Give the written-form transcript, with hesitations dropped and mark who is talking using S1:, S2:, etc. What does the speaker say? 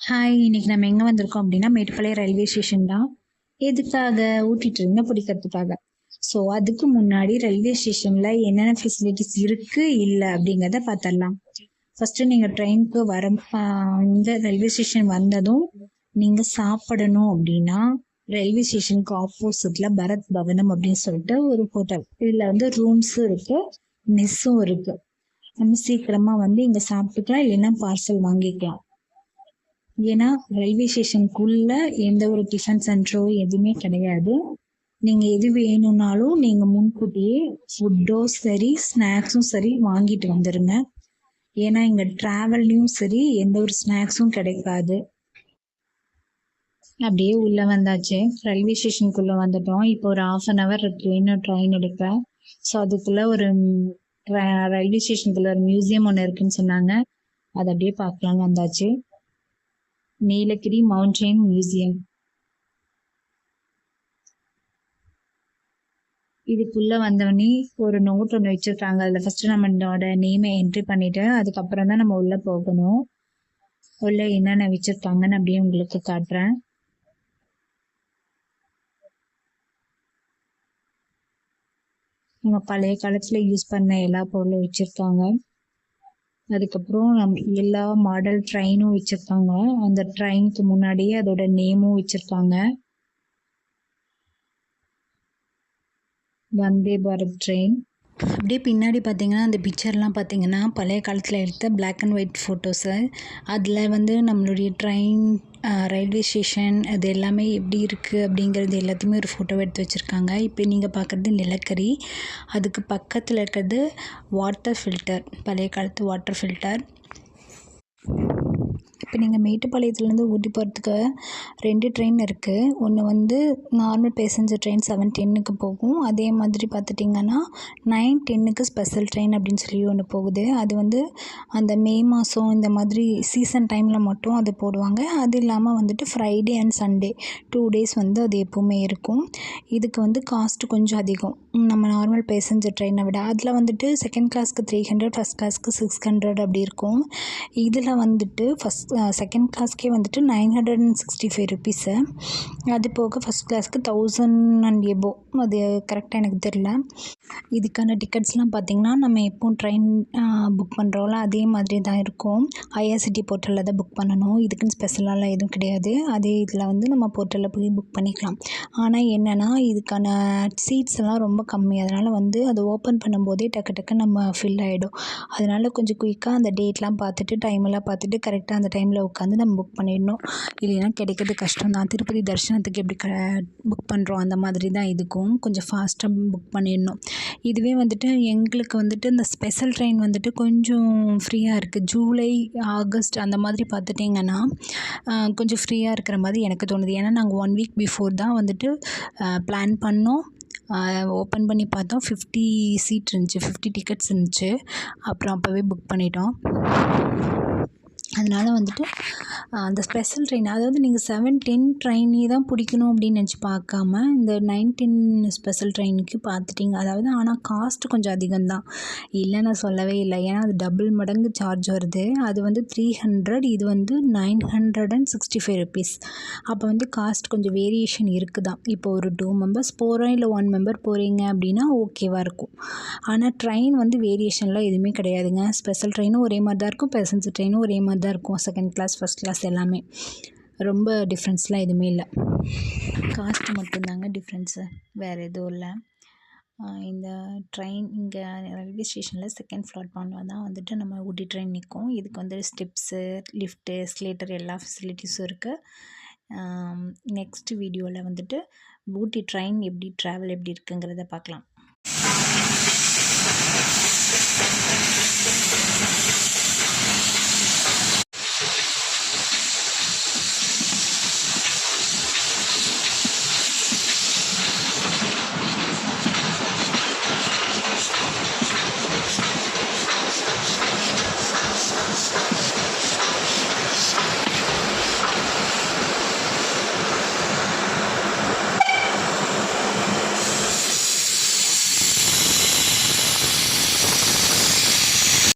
S1: Hi! இன்னைக்கு நம்ம எங்க வந்திருக்கோம் அப்படின்னா, மேட்டுப்பாளையம் ரயில்வே ஸ்டேஷன் தான். எதுக்காக? ஊட்டி ட்ரெயின பிடிக்கிறதுக்காக. ஸோ, அதுக்கு முன்னாடி ரயில்வே ஸ்டேஷன்ல என்னென்ன ஃபெசிலிட்டீஸ் இருக்கு, இல்ல அப்படிங்கிறத பார்த்துடலாம். ஃபர்ஸ்ட்டு நீங்க ட்ரெயினுக்கு வர இந்த ரயில்வே ஸ்டேஷன் வந்ததும், நீங்க சாப்பிடணும் அப்படின்னா, ரயில்வே ஸ்டேஷனுக்கு ஆப்போசிட்ல பரத் பவனம் அப்படின்னு சொல்லிட்டு ஒரு ஹோட்டல். இதுல வந்து ரூம்ஸும் இருக்கு, மெஸ்ஸும் இருக்கு. நம்ம சீக்கிரமா வந்து இங்க சாப்பிட்டுக்கலாம், இல்லைன்னா பார்சல் வாங்கிக்கலாம். ஏன்னா ரயில்வே ஸ்டேஷனுக்குள்ள எந்த ஒரு டிஃபன் சென்டரோ எதுவுமே கிடையாது. நீங்க எது வேணும்னாலும் நீங்க முன்கூட்டியே ஃபுட்டோ சரி, ஸ்நாக்ஸும் சரி வாங்கிட்டு வந்துருங்க. ஏன்னா இங்க டிராவல்லயும் சரி எந்த ஒரு ஸ்நாக்ஸும் கிடைக்காது. அப்படியே உள்ள வந்தாச்சு. ரயில்வே ஸ்டேஷனுக்குள்ள வந்துட்டோம். இப்போ ஒரு 1/2 அன் ஹவர் இருக்கு இன்னும் ட்ரெயின் எடுக்க. ஸோ அதுக்குள்ள ஒரு ரயில்வே ஸ்டேஷனுக்குள்ள ஒரு மியூசியம் ஒன்று இருக்குன்னு சொன்னாங்க. அதை அப்படியே பார்க்கலாம்னு வந்தாச்சு. Nilgiri mountain museum. இதுக்குள்ள வந்தோடனே ஒரு நோட் ஒன்று வச்சிருக்காங்க. அதில் ஃபர்ஸ்ட் நம்மளோட நேமை என்ட்ரி பண்ணிட்டு அதுக்கப்புறம் தான் நம்ம உள்ள போகணும். உள்ள என்னென்ன வச்சிருக்காங்கன்னு அப்படியே உங்களுக்கு காட்டுறேன். நம்ம பழைய காலத்துல யூஸ் பண்ண எல்லா பொருளும் வச்சிருக்காங்க. அதுக்கப்புறம் எல்லா மாடல் ட்ரெயினும் வச்சிருக்காங்க. அந்த ட்ரெயினுக்கு முன்னாடியே அதோட நேமும் வச்சிருக்காங்க. வந்தே பாரத் ட்ரெயின். அப்படியே பின்னாடி பார்த்தீங்கன்னா அந்த பிக்சர்லாம் பார்த்தீங்கன்னா பழைய காலத்தில் எடுத்த பிளாக் அண்ட் ஒயிட் ஃபோட்டோஸு. அதில் வந்து நம்மளுடைய ட்ரெயின், ரயில்வே ஸ்டேஷன் அது எல்லாமே எப்படி இருக்குது அப்படிங்கிறது எல்லாத்தையுமே ஒரு ஃபோட்டோ எடுத்து வச்சுருக்காங்க. இப்போ நீங்கள் பார்க்குறது நிலக்கரி, அதுக்கு பக்கத்தில் இருக்கிறது வாட்டர் ஃபில்டர், பழைய காலத்து வாட்டர் ஃபில்டர். இப்போ நீங்கள் மேட்டுப்பாளையத்துலேருந்து ஊட்டி போகிறதுக்கு 2 ட்ரெயின் இருக்குது. ஒன்று வந்து நார்மல் பேசஞ்சர் ட்ரெயின் 7:10க்கு போகும். அதே மாதிரி பார்த்துட்டிங்கன்னா 9:10க்கு ஸ்பெஷல் ட்ரெயின் அப்படின்னு சொல்லி ஒன்று போகுது. அது வந்து அந்த மே மாதம் இந்த மாதிரி சீசன் டைமில் மட்டும் அது போடுவாங்க. அது இல்லாமல் வந்துட்டு ஃப்ரைடே அண்ட் சண்டே 2 டேஸ் வந்து அது எப்போவுமே இருக்கும். இதுக்கு வந்து காஸ்ட்டு கொஞ்சம் அதிகம் நம்ம நார்மல் பேசஞ்சர் ட்ரெயினை விட. அதில் வந்துட்டு செகண்ட் கிளாஸ்க்கு 300, ஃபஸ்ட் கிளாஸ்க்கு 600 அப்படி இருக்கும். இதில் வந்துட்டு செகண்ட் கிளாஸ்க்கே வந்துட்டு 965 ருபீஸு. அது போக ஃபஸ்ட் கிளாஸ்க்கு 1000 அண்ட் எபோ. அது கரெக்டாக எனக்கு தெரில. இதுக்கான டிக்கெட்ஸ்லாம் பார்த்திங்கன்னா நம்ம எப்போ ட்ரெயின் புக் பண்ணுறோம்ல அதே மாதிரி தான் இருக்கும். ஐஆர்சிடி போர்ட்டலில் தான் புக் பண்ணணும். இதுக்குன்னு ஸ்பெஷலாலாம் எதுவும் கிடையாது. அதே இதில் வந்து நம்ம போர்ட்டலில் போய் புக் பண்ணிக்கலாம். ஆனால் என்னென்னா இதுக்கான சீட்ஸ் எல்லாம் ரொம்ப கம்மி. அதனால் வந்து அதை ஓப்பன் பண்ணும்போதே டக்கு நம்ம ஃபில் ஆகிடும். அதனால் கொஞ்சம் குயிக்காக அந்த டேட்லாம் பார்த்துட்டு டைமெல்லாம் பார்த்துட்டு கரெக்டாக அந்த டைமில் உட்காந்து நம்ம புக் பண்ணிடணும். இல்லைன்னா கிடைக்கிறது கஷ்டம் தான். திருப்பதி தரிசனத்துக்கு எப்படி புக் பண்ணுறோம் அந்த மாதிரி தான் இதுக்கும் கொஞ்சம் ஃபாஸ்ட்டாக புக் பண்ணிடணும். இதுவே வந்துட்டு எங்களுக்கு வந்துட்டு இந்த ஸ்பெஷல் ட்ரெயின் வந்துட்டு கொஞ்சம் ஃப்ரீயாக இருக்குது. ஜூலை, ஆகஸ்ட் அந்த மாதிரி பார்த்துட்டிங்கன்னா கொஞ்சம் ஃப்ரீயாக இருக்கிற மாதிரி எனக்கு தோணுது. ஏன்னா நாங்கள் 1 வீக் பிஃபோர் தான் வந்துட்டு பிளான் பண்ணோம். ஓப்பன் பண்ணி பார்த்தோம், 50 சீட் இருந்துச்சு, 50 டிக்கெட்ஸ் இருந்துச்சு. அப்புறம் அப்போவே புக் பண்ணிட்டோம். அதனால் வந்துட்டு அந்த ஸ்பெஷல் ட்ரெயின், அதாவது நீங்கள் 7:10 ட்ரெயினே தான் பிடிக்கணும் அப்படின்னு நினச்சி பார்க்காம இந்த 9:10 ஸ்பெஷல் ட்ரெயினுக்கு பார்த்துட்டிங்க. அதாவது ஆனால் காஸ்ட்டு கொஞ்சம் அதிகம்தான், இல்லை நான் சொல்லவே இல்லை. ஏன்னா அது டபுள் மடங்கு சார்ஜ் வருது. அது வந்து 300, இது வந்து 965 ருபீஸ். அப்போ வந்து காஸ்ட் கொஞ்சம் வேரியேஷன் இருக்குதான். இப்போ ஒரு 2 மெம்பர்ஸ் போகிறோம், இல்லை 1 மெம்பர் போகிறீங்க அப்படின்னா ஓகேவாக இருக்கும். ஆனால் ட்ரெயின் வந்து வேரியேஷன்லாம் எதுவுமே கிடையாதுங்க. ஸ்பெஷல் ட்ரெயினும் ஒரே மாதிரி தான் இருக்கும், பேசஞ்சர் ட்ரெயினும் ஒரே மாதிரி தான் இருக்கும். செகண்ட் கிளாஸ், ஃபஸ்ட் கிளாஸ் எல்லாமே ரொம்ப டிஃப்ரென்ஸ்லாம் எதுவுமே இல்லை. காஸ்ட் மட்டும்தாங்க டிஃப்ரென்ஸு, வேறு எதுவும் இல்லை. இந்த ட்ரெயின் இங்கே ரயில்வே ஸ்டேஷனில் செகண்ட் பிளாட்ஃபார்மில் தான் வந்துட்டு நம்ம ஊட்டி ட்ரெயின் நிற்கும். இதுக்கு வந்து ஸ்டெப்ஸு, லிஃப்ட்டு, எஸ்கலேட்டர் எல்லா ஃபெசிலிட்டிஸும் இருக்குது. நெக்ஸ்ட் வீடியோவில் வந்துட்டு ஊட்டி ட்ரெயின் எப்படி ட்ராவல் எப்படி இருக்குங்கிறத பார்க்கலாம்.